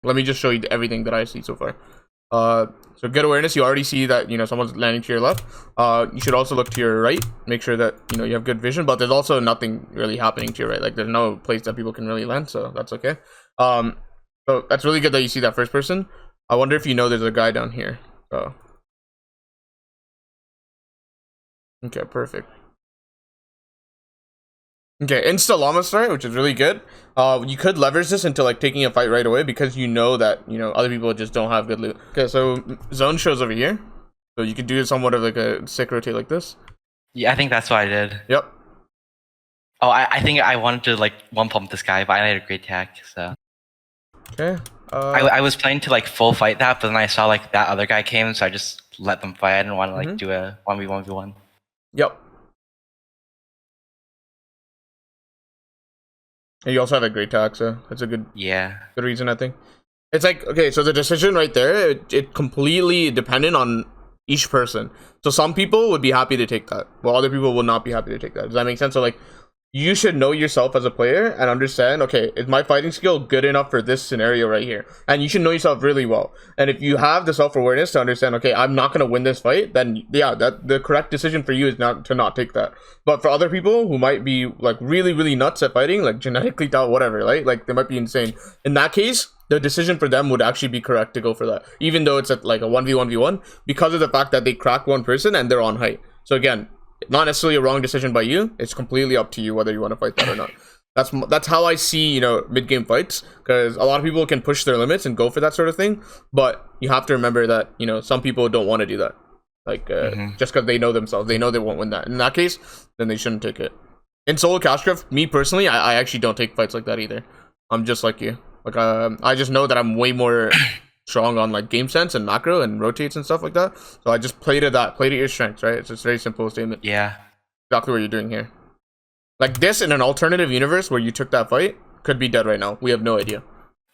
Let me just show you everything that I see so far. So good awareness. You already see that someone's landing to your left. You should also look to your right. Make sure that you have good vision. But there's also nothing really happening to your right. Like there's no place that people can really land. So that's okay. So that's really good that you see that first person. I wonder if there's a guy down here. Oh. Okay, perfect. Okay, insta llama start, which is really good. You could leverage this into like taking a fight right away because you know that other people just don't have good loot. Okay, so zone shows over here, so you can do somewhat of like a sick rotate like this. Yeah, I think that's what I did. Yep. Oh, I think I wanted to like one pump this guy, but I had a great tech. So okay. I was planning to like full fight that, but then I saw like that other guy came, so I just let them fight. I didn't want to like do a 1v1v1. Yep. And you also have a great tech, so that's a good good reason, I think. It's like, okay, so the decision right there, it completely dependent on each person. So some people would be happy to take that, while other people will not be happy to take that. Does that make sense? So like, you should know yourself as a player and understand, okay, is my fighting skill good enough for this scenario right here? And you should know yourself really well. And if you have the self-awareness to understand, okay, I'm not going to win this fight, then yeah, that the correct decision for you is not to not take that. But for other people who might be like really, really nuts at fighting, like genetically taught, whatever, right? Like they might be insane. In that case, the decision for them would actually be correct to go for that, even though it's at like a 1v1v1, because of the fact that they crack one person and they're on height. So again, not necessarily a wrong decision by you. It's completely up to you whether you want to fight that or not. That's how I see mid-game fights, because a lot of people can push their limits and go for that sort of thing, but you have to remember that some people don't want to do that, like just because they know themselves, they know they won't win that. In that case, then they shouldn't take it. In solo cashcraft, me personally, I actually don't take fights like that either. I'm just like you. Like I just know that I'm way more strong on like game sense and macro and rotates and stuff like that. So I just play to your strengths, right? It's just a very simple statement. Yeah. Exactly what you're doing here. Like this in an alternative universe where you took that fight could be dead right now. We have no idea.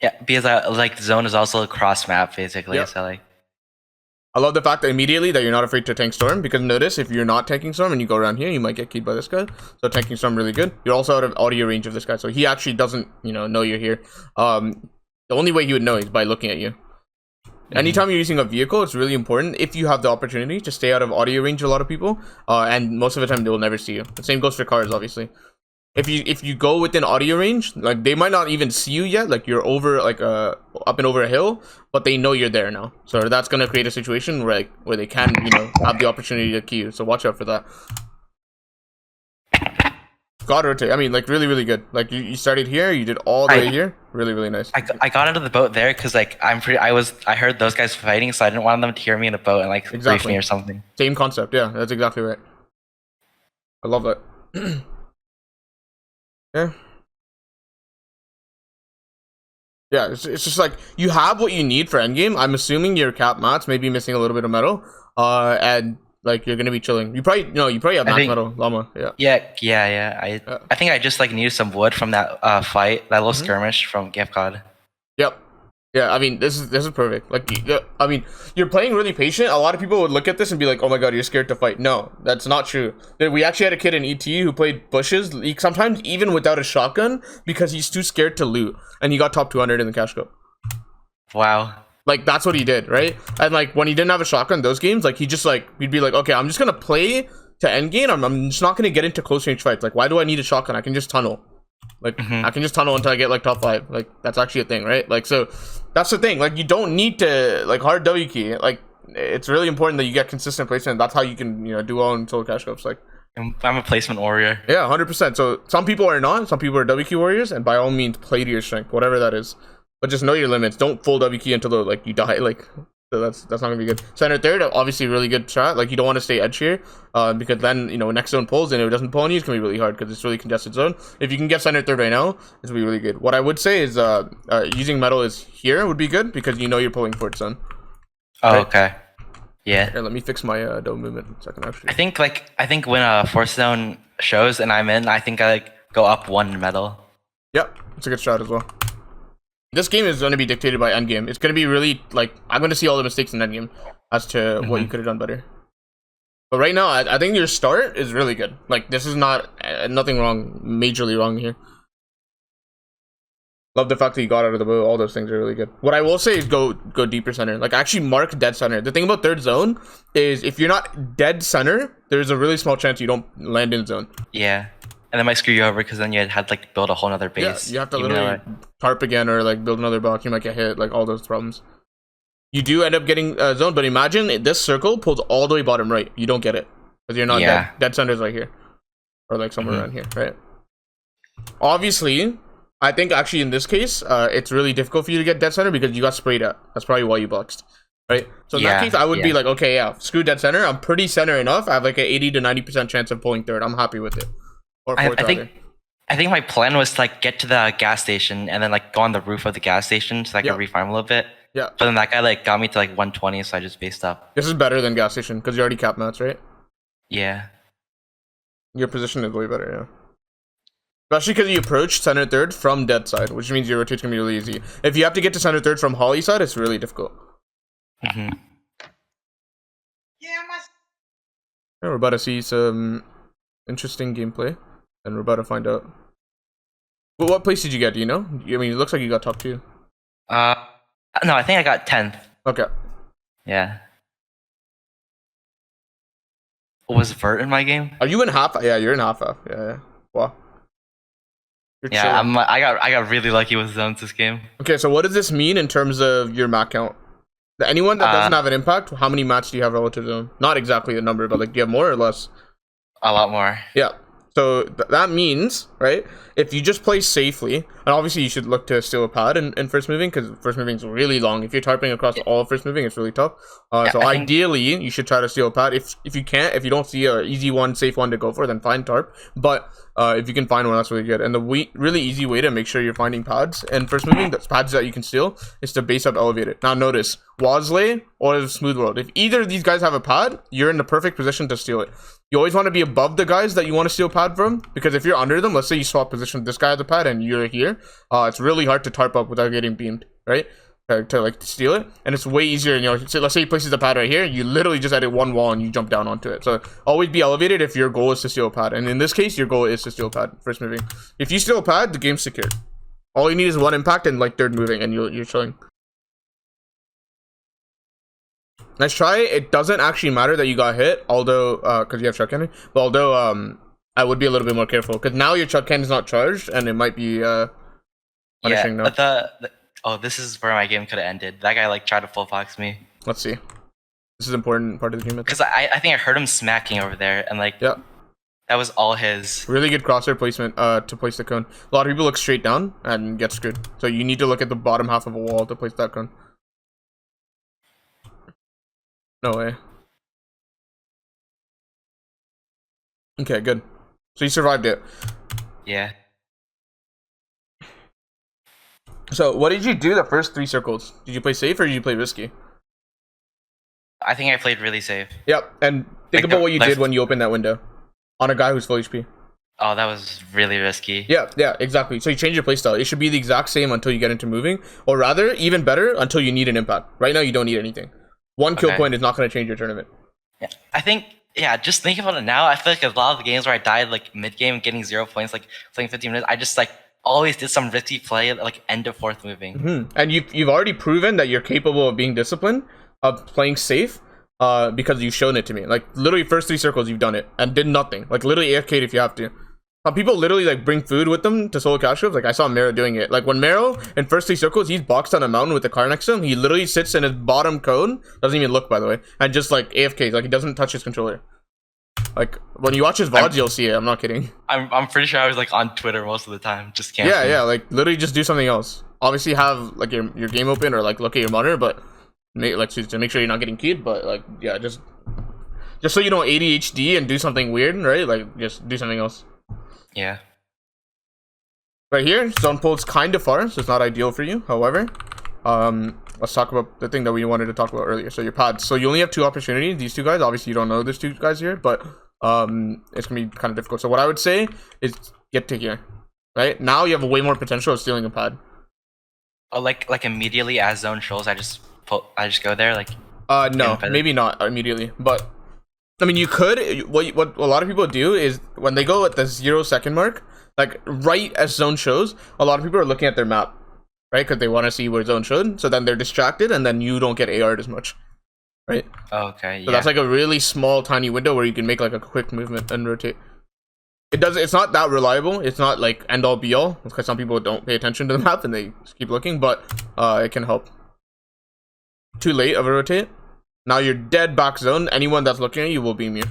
Yeah, because like the zone is also a cross map basically. Yep. So like, I love the fact that immediately that you're not afraid to tank Storm, because notice if you're not tanking Storm and you go around here, you might get keyed by this guy. So tanking Storm really good. You're also out of audio range of this guy, so he actually doesn't know you're here. The only way he would know is by looking at you. Anytime you're using a vehicle, it's really important, if you have the opportunity, to stay out of audio range of a lot of people, and most of the time they will never see you. The same goes for cars, obviously. If you go within audio range, like they might not even see you yet, like you're over like up and over a hill, but they know you're there now. So that's gonna create a situation where they can have the opportunity to key you. So watch out for that. God rotate. I mean, like really, really good. Like you started here, you did all the way here. Really, really nice. I got into the boat there because like I heard those guys fighting, so I didn't want them to hear me in a boat and like brief me or something. Same concept. Yeah, that's exactly right. I love that. Yeah. Yeah, it's just like you have what you need for endgame. I'm assuming your cap mats may be missing a little bit of metal, and like you're gonna be chilling. You probably have max metal llama. Yeah. I think I just like needed some wood from that fight, that little skirmish from Gift God. Yep. Yeah, I mean this is perfect. Like, I mean, you're playing really patient. A lot of people would look at this and be like, "Oh my god, you're scared to fight." No, that's not true. We actually had a kid in ET who played bushes, sometimes even without a shotgun, because he's too scared to loot, and he got top 200 in the cash cup. Wow. Like that's what he did, right? And like when he didn't have a shotgun, those games, like he'd be like, "Okay, I'm just gonna play to end game. I'm just not gonna get into close range fights. Like, why do I need a shotgun? I can just tunnel." Like I can just tunnel until I get like top 5. Like that's actually a thing, right? Like, so that's the thing. Like you don't need to like hard W key. Like it's really important that you get consistent placement. That's how you can do well in solo cash cups. Like I'm a placement warrior. Yeah, 100%. So some people are not. Some people are W key warriors, and by all means play to your strength, whatever that is. But just know your limits. Don't full W key until like you die. Like so that's not gonna be good. Center third, obviously really good shot. Like you don't want to stay edge here, because then next zone pulls, and if it doesn't pull on you, it's gonna be really hard because it's really congested zone. If you can get center third right now, it's gonna be really good. What I would say is using metal is here would be good because you're pulling fourth zone. Oh, right? Okay. Yeah. Here, let me fix my dome movement so I can actually. I think when a fourth zone shows and I'm in, I think I like go up 1 metal. Yep, it's a good shot as well. This game is going to be dictated by endgame. It's going to be really, like, I'm going to see all the mistakes in endgame as to what you could have done better. But right now, I think your start is really good. Like, this is not, nothing wrong, majorly wrong here. Love the fact that you got out of the boat. All those things are really good. What I will say is go deeper center. Like actually mark dead center. The thing about third zone is if you're not dead center, there's a really small chance you don't land in zone. Yeah. And that might screw you over because then you had to like build a whole other base. Yeah, you have to literally tarp again or like build another block. You might get hit. Like all those problems. You do end up getting zoned, but imagine this circle pulls all the way bottom right. You don't get it because you're not dead. Dead center's right here, or like somewhere around here, right? Obviously, I think actually in this case, it's really difficult for you to get dead center because you got sprayed at. That's probably why you boxed, right? So in that case, I would be like, okay, yeah, screw dead center. I'm pretty center enough. I have like an 80 to 90% chance of pulling third. I'm happy with it. Or fourth, I think my plan was to like get to the gas station and then like go on the roof of the gas station so I could refarm a little bit. Yeah. But then that guy like got me to like 120, so I just based up. This is better than gas station because you already capped mats, right? Yeah. Your position is way better, yeah. Especially because you approach center third from dead side, which means your rotate's gonna be really easy. If you have to get to center third from Holly side, it's really difficult. Yeah, we're about to see some interesting gameplay, and we're about to find out. Well, what place did you get? Do you know? I mean, it looks like you got top 2. No, I think I got 10th. Okay. Yeah. Was Vert in my game? Are you in half? Yeah, you're in half. Yeah. Wow. Yeah, I got really lucky with zones this game. Okay, so what does this mean in terms of your mat count? Anyone that doesn't have an impact, how many mats do you have relative to them? Not exactly the number, but like, do you have more or less? A lot more. Yeah. So that means, right, if you just play safely, and obviously you should look to steal a pad in first moving, because first moving is really long. If you're tarping across all first moving, it's really tough. So ideally, you should try to steal a pad. If you can't, if you don't see an easy one, safe one to go for, then find tarp. But if you can find one, that's really good. And the really easy way to make sure you're finding pads and first moving, that's pads that you can steal, is to base up elevated. Now notice, Wasley or Smooth World. If either of these guys have a pad, you're in the perfect position to steal it. You always want to be above the guys that you want to steal pad from, because if you're under them, let's say you swap position with this guy at the pad and you're here, it's really hard to tarp up without getting beamed, right? To like steal it, and it's way easier. You know, so let's say he places the pad right here, you literally just edit one wall and you jump down onto it. So always be elevated if your goal is to steal a pad, and in this case, your goal is to steal a pad first moving. If you steal a pad, the game's secured. All you need is one impact and like third moving, and you're chilling. Nice try. It doesn't actually matter that you got hit, although because you have shot cannon. But although I would be a little bit more careful because now your shot cannon is not charged, and it might be punishing. Yeah, but oh, this is where my game could have ended. That guy like tried to full fox me. Let's see. This is an important part of the game because I think I heard him smacking over there, and like that was all his. Really good crosshair placement to place the cone. A lot of people look straight down and get screwed. So you need to look at the bottom half of a wall to place that cone. No way. Okay, good. So you survived it. Yeah. So what did you do the first 3 circles? Did you play safe or did you play risky? I think I played really safe. Yep, and think about what you did when you opened that window on a guy who's full HP. Oh, that was really risky. Yeah, exactly. So you change your playstyle. It should be the exact same until you get into moving, or rather, even better, until you need an impact. Right now, you don't need anything. One kill point is not going to change your tournament. Yeah, I think, just thinking about it now, I feel like a lot of the games where I died like mid-game getting 0 points, like playing 15 minutes, I just like always did some risky play at like end of fourth moving. And you've already proven that you're capable of being disciplined, of playing safe, because you've shown it to me. Like literally first 3 circles you've done it and did nothing. Like literally AFK'd if you have to. People literally like bring food with them to solo cash clubs. Like I saw Mero doing it. Like when Mero in first 3 circles, he's boxed on a mountain with the car next to him. He literally sits in his bottom cone, doesn't even look by the way, and just like AFKs. Like he doesn't touch his controller. Like when you watch his VODs, you'll see it. I'm not kidding. I'm pretty sure I was like on Twitter most of the time, just camping. Yeah, like literally just do something else. Obviously have like your game open or like look at your monitor, but like to make sure you're not getting keyed. But like just so you don't ADHD and do something weird, right? Like just do something else. Yeah. Right here, zone pull's kind of far, so it's not ideal for you. However, let's talk about the thing that we wanted to talk about earlier. So your pads. So you only have 2 opportunities. These 2 guys. Obviously, you don't know these 2 guys here, but it's gonna be kind of difficult. So what I would say is get to here. Right now, you have way more potential of stealing a pad. Oh, like immediately as zone shows, I just go there like. No, maybe not immediately, but. I mean, you could. What a lot of people do is when they go at the 0 second mark, like right as zone shows, a lot of people are looking at their map. right? Because they want to see where zone should. So then they're distracted, and then you don't get AR'd as much, right? Okay. So that's like a really small, tiny window where you can make like a quick movement and rotate. It's not that reliable. It's not like end all be all because some people don't pay attention to the map and they just keep looking, but it can help. Too late of a rotate. Now you're dead back zone. Anyone that's looking at you will beam you.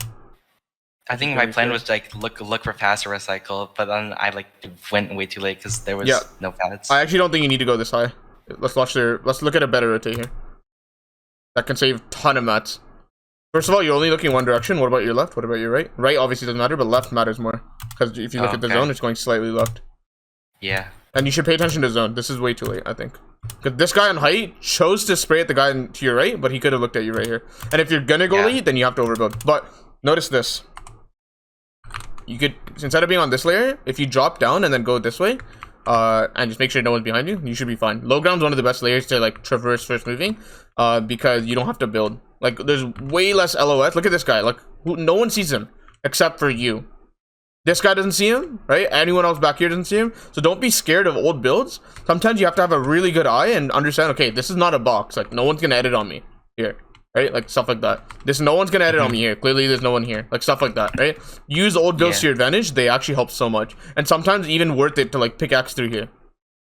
I think my plan was like look for pass or recycle, but then I like went way too late because there was no pads. I actually don't think you need to go this high. Let's look at a better rotate here. That can save a ton of mats. First of all, you're only looking one direction. What about your left? What about your right? Right obviously doesn't matter, but left matters more. Because if you look at the zone, it's going slightly left. Yeah. And you should pay attention to zone. This is way too late, I think. Because this guy on height chose to spray at the guy to your right, but he could have looked at you right here. And if you're gonna go lead, then you have to overbuild. But notice this. You could, instead of being on this layer, if you drop down and then go this way, and just make sure no one's behind you, you should be fine. Low ground's one of the best layers to like traverse first moving, because you don't have to build. Like there's way less LOS. Look at this guy. Like no one sees him except for you. This guy doesn't see him, right? Anyone else back here doesn't see him. So don't be scared of old builds. Sometimes you have to have a really good eye and understand, okay, this is not a box. Like no one's gonna edit on me here, right? Like stuff like that. No one's gonna edit on me here. Clearly there's no one here. Like stuff like that, right? Use old builds to your advantage. They actually help so much. And sometimes even worth it to like pickaxe through here.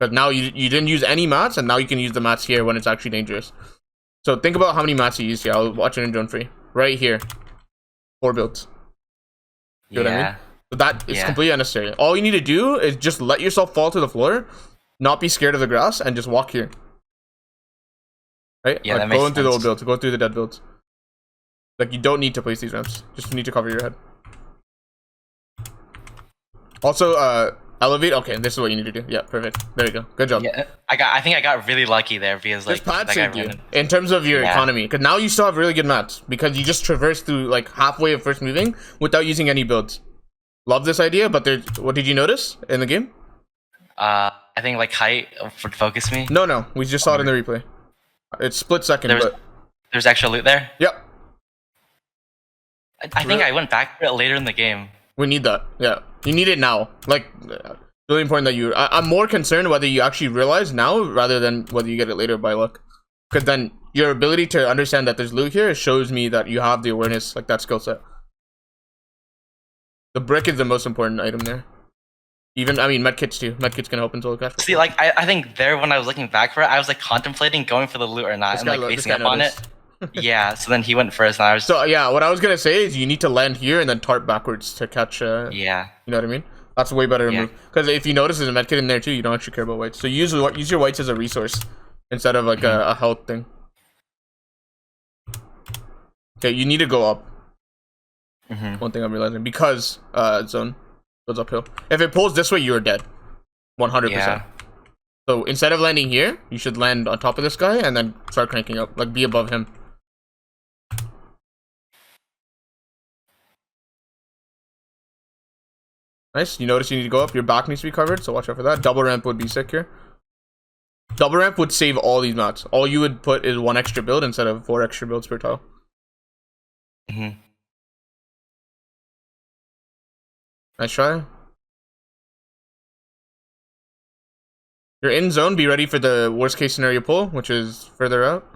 But now you didn't use any mats, and now you can use the mats here when it's actually dangerous. So think about how many mats you use here. I'll watch it in drone free. Right here. 4 builds. You know what I mean? So that is completely unnecessary. All you need to do is just let yourself fall to the floor, not be scared of the grass, and just walk here. Right? Yeah, like, that makes go sense. through the old builds, go through the dead builds. Like you don't need to place these ramps. Just need to cover your head. Also, elevate. Okay, this is what you need to do. Yeah, perfect. There you go. Good job. Yeah, I think I got really lucky there because like that saved you in terms of your economy. Because now you still have really good mats because you just traverse through like halfway of first moving without using any builds. Love this idea, but there's what did you notice in the game? I think like height would focus me. No, we just saw it in the replay. It's split second, but there's extra loot there. Yep. I think I went back for it later in the game. We need that. Yeah, you need it now. Like, really important that you. I'm more concerned whether you actually realize now rather than whether you get it later by luck. Because then your ability to understand that there's loot here shows me that you have the awareness, like that skill set. The brick is the most important item there. Even, I mean, medkits too. Medkits can help in solo cash. See, like, I think there when I was looking back for it, I was like contemplating going for the loot or not, and like facing up on it. Yeah, so then he went first, and I was. So yeah, what I was gonna say is you need to land here and then tarp backwards to catch. Yeah. You know what I mean? That's a way better move. Because if you notice there's a medkit in there too, you don't actually care about whites. So use your whites as a resource instead of like a health thing. Okay, you need to go up. One thing I'm realizing, because zone goes uphill. If it pulls this way, you're dead. 100%. So instead of landing here, you should land on top of this guy and then start cranking up. Like be above him. Nice. You notice you need to go up. Your back needs to be covered, so watch out for that. Double ramp would be sick here. Double ramp would save all these mats. All you would put is 1 extra build instead of 4 extra builds per tile. Nice try. You're in zone. Be ready for the worst case scenario pull, which is further out.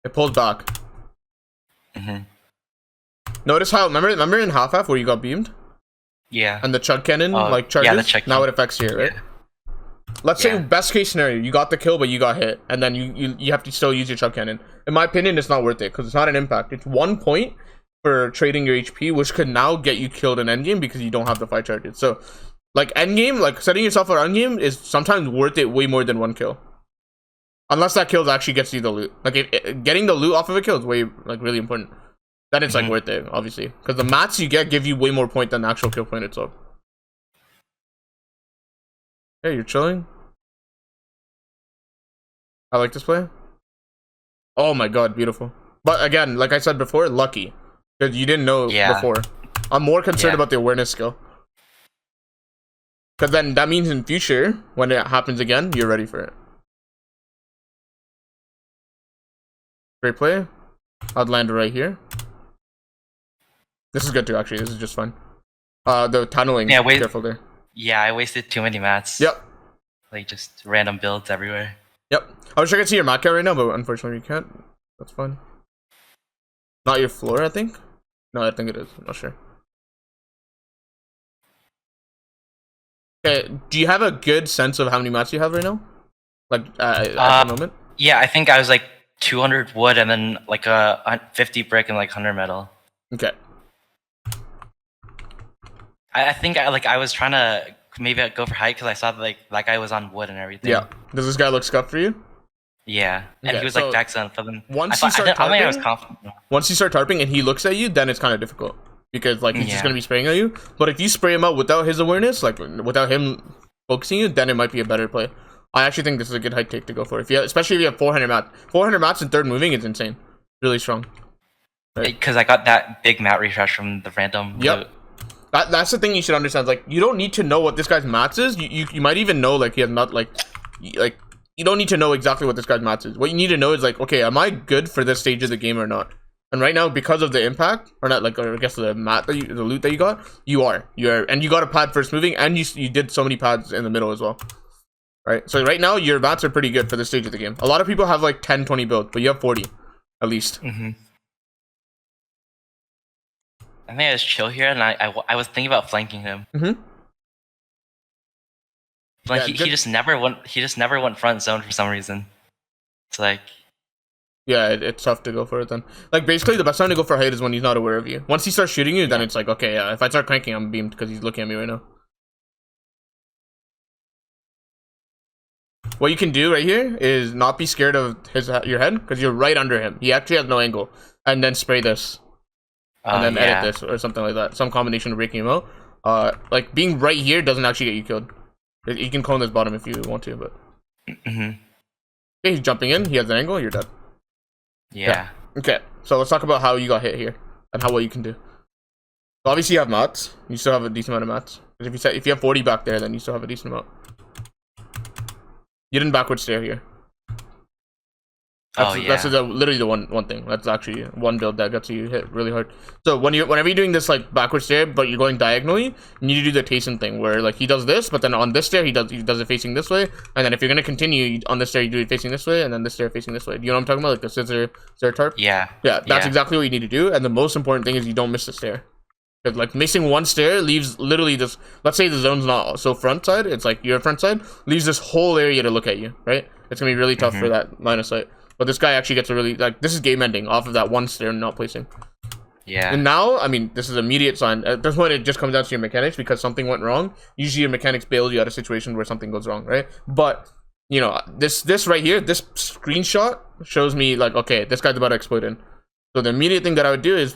It pulls back. Notice how, remember in half where you got beamed? Yeah. And the chug cannon like charges? Yeah, the chug now it affects here, right? Let's say best case scenario, you got the kill but you got hit, and then you have to still use your chug cannon. In my opinion, it's not worth it because it's not an impact. It's 1 point for trading your HP, which could now get you killed in endgame because you don't have the 5 charges. So, like endgame, like setting yourself for endgame is sometimes worth it way more than 1 kill. Unless that kill actually gets you the loot. Like getting the loot off of a kill is way like really important. Then it's like worth it, obviously, because the mats you get give you way more point than the actual kill point itself. Hey, you're chilling. I like this play. Oh my god, beautiful. But again, like I said before, lucky. Because you didn't know before. I'm more concerned about the awareness skill. Because then that means in future, when it happens again, you're ready for it. Great play. I'd land right here. This is good too, actually. This is just fun. The tunneling. Yeah, wait. Careful there. Yeah, I wasted too many mats. Yep. Like just random builds everywhere. Yep. I wish I could see your mat count right now, but unfortunately you can't. That's fine. Not your floor, I think. No, I think it is. I'm not sure. Okay, do you have a good sense of how many mats you have right now? Like at the moment? Yeah, I think I was like 200 wood and then like a 50 brick and like 100 metal. Okay. I think I was trying to maybe go for height because I saw that guy was on wood and everything. Yeah. Does this guy look scuffed for you? Yeah, and okay, he was so like Jackson. But then once you start I was tarping, confident. once you start tarping and he looks at you, then it's kind of difficult because like he's just gonna be spraying at you. But if you spray him out without his awareness, like without him focusing you, then it might be a better play. I actually think this is a good height take to go for. If you, especially if you have 400 mats, 400 mats in third moving is insane. Really strong. Because I got that big mat refresh from the random. Yep. Loot. That's the thing you should understand. Like you don't need to know what this guy's mats is. You might even know like he has not like you don't need to know exactly what this guy's mats is. What you need to know is like, okay, am I good for this stage of the game or not? And right now, because of the impact, or not like, or I guess the mat that the loot that you got, you are, and you got a pad first moving, and you did so many pads in the middle as well. Right, so right now your mats are pretty good for this stage of the game. A lot of people have like 10, 20 builds, but you have 40 at least. I think I was chill here, and I was thinking about flanking him. Like he just never went front zone for some reason. It's like, yeah, it's tough to go for it then. Like basically the best time to go for height is when he's not aware of you. Once he starts shooting you, then it's like, okay, yeah, if I start cranking, I'm beamed because he's looking at me right now. What you can do right here is not be scared of your head because you're right under him. He actually has no angle, and then spray this, and then edit this or something like that. Some combination of breaking him out. Like being right here doesn't actually get you killed. You can clone this bottom if you want to, but okay, he's jumping in. He has an angle. You're dead. Yeah. Okay, so let's talk about how you got hit here and how well you can do. So obviously you have mats. You still have a decent amount of mats. If you have 40 back there, then you still have a decent amount. You didn't backward stare here. That's literally the one thing. That's actually one build that gets you hit really hard. So whenever you're doing this like backward stare, but you're going diagonally, you need to do the Tayson thing where like he does this, but then on this stair he does it facing this way, and then if you're gonna continue on this stair, you do it facing this way, and then this stair facing this way. Do you know what I'm talking about? Like the scissor tarp. Yeah. Yeah, that's exactly what you need to do. And the most important thing is you don't miss the stair. Because like missing one stair leaves literally this. Let's say the zone's not so front side. It's like your front side leaves this whole area to look at you. Right? It's gonna be really tough for that line of sight. But this guy actually gets a really, like, this is game ending off of that one stair not placing. Yeah. And now, I mean, this is an immediate sign. At this point, it just comes down to your mechanics because something went wrong. Usually your mechanics bail you out of a situation where something goes wrong, right? But, you know, this right here, this screenshot shows me, like, okay, this guy's about to exploit in. So the immediate thing that I would do is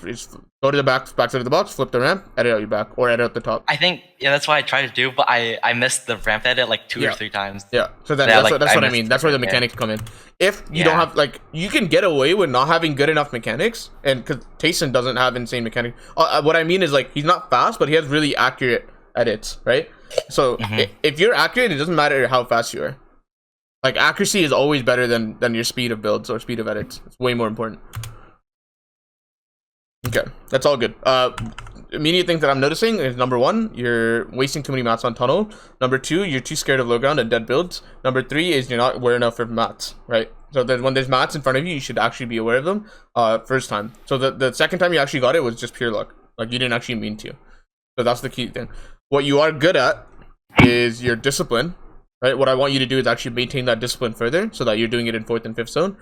go to the back side of the box, flip the ramp, edit out your back, or edit out the top. I think, yeah, that's what I tried to do, but I missed the ramp edit like two or three times. Yeah, so then that's what I mean. That's where the mechanics come in. If you don't have, like, you can get away with not having good enough mechanics, and because Tayson doesn't have insane mechanics. What I mean is, like, he's not fast, but he has really accurate edits, right? So if you're accurate, it doesn't matter how fast you are. Like, accuracy is always better than your speed of builds or speed of edits. It's way more important. Okay, that's all good. Immediate things that I'm noticing is number one, you're wasting too many mats on tunnel. Number two, you're too scared of low ground and dead builds. Number three is you're not aware enough of mats, right? So that when there's mats in front of you, you should actually be aware of them first time. So the second time you actually got it was just pure luck. Like you didn't actually mean to. So that's the key thing. What you are good at is your discipline. Right, what I want you to do is actually maintain that discipline further, so that you're doing it in 4th and 5th zone,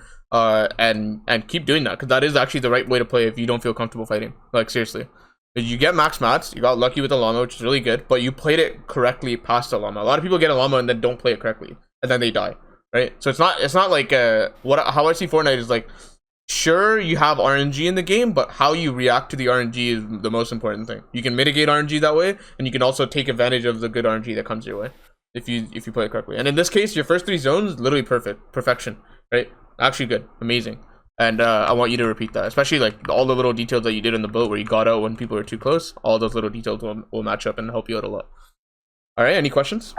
and keep doing that, because that is actually the right way to play if you don't feel comfortable fighting. Like seriously, if you get max mats, you got lucky with the llama, which is really good, but you played it correctly past the llama. A lot of people get a llama and then don't play it correctly, and then they die. Right, so it's not like how I see Fortnite is like, sure you have RNG in the game, but how you react to the RNG is the most important thing. You can mitigate RNG that way, and you can also take advantage of the good RNG that comes your way. If you play it correctly. And in this case, your first 3 zones, literally perfection, right? Actually good, amazing. And I want you to repeat that, especially like all the little details that you did in the boat where you got out when people were too close. All those little details will match up and help you out a lot. All right, any questions?